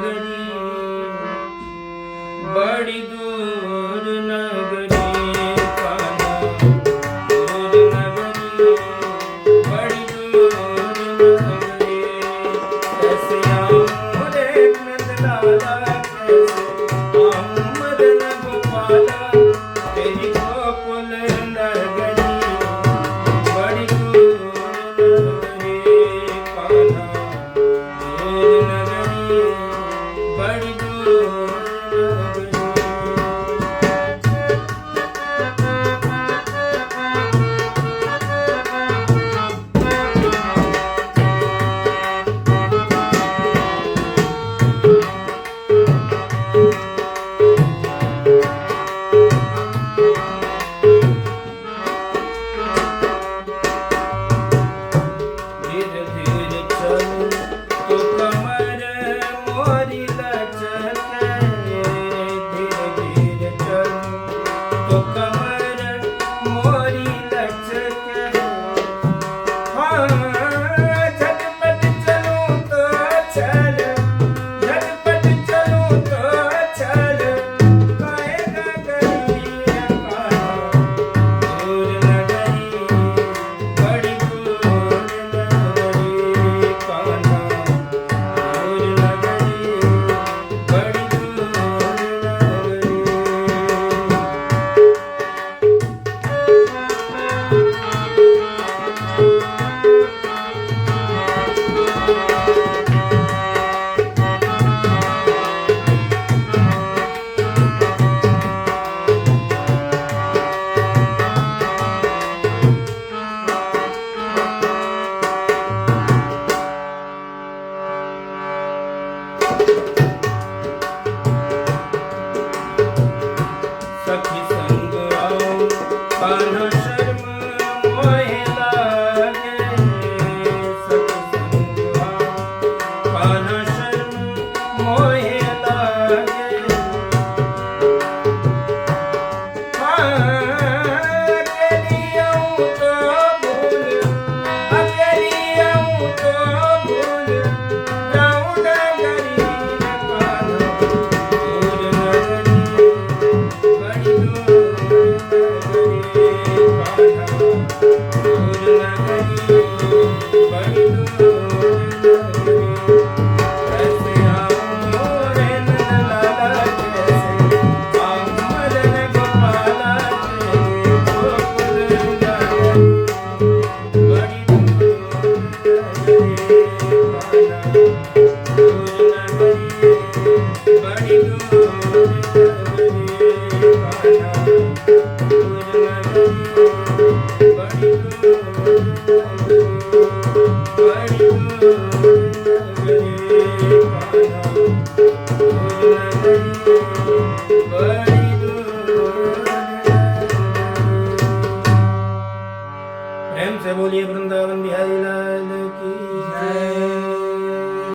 नगरी बड़ी दूर नगरी कान्हा दूर नगरी बड़ी दूर नगरी कैसे आऊं रे नंदलाला कैसे आऊं मदन गोपाला तेरी गोकुल नगरी बड़ी दूर नगरी कान्हा दूर नगरी बड़ी दूर नगरी। धीरे धीरे चलूं तो कमर मोरी लचके धीरे धीरे चलूं तो कमर मोरी लचके हाँ झटपट चलूं तो चल झटपट चलूं तो चल काएगा गलियां कान्हा दूर नगरी बड़ी दूर नगरी कान्हा दूर नगरी बड़ी दूर नगरी। सखी संग आओ कान्हा शर्म मोहे लागे सखी संग आओ कान्हा शर्म मोहे लागे अकेली आऊं तो भूल अकेली आऊं तो भूल जाऊं नगरी कान्हा दूर नगरी बड़ी दूर नगरी कान्हा दूर नगरी बड़ी दूर नगरी कैसे आऊं रे नंदलाला कैसे आऊं मदन गोपाला तेरी गोकुल नगरी बड़ी दूर नगरी कान्हा दूर नगरी बड़ी दूर नगरी कान्हा दूर नगरी बड़ी दूर नगरी बड़ी दूर नगरी कान्हा दूर नगरी बड़ी दूर नगरी। प्रेम से बोलिए वृंदावन बिहारी।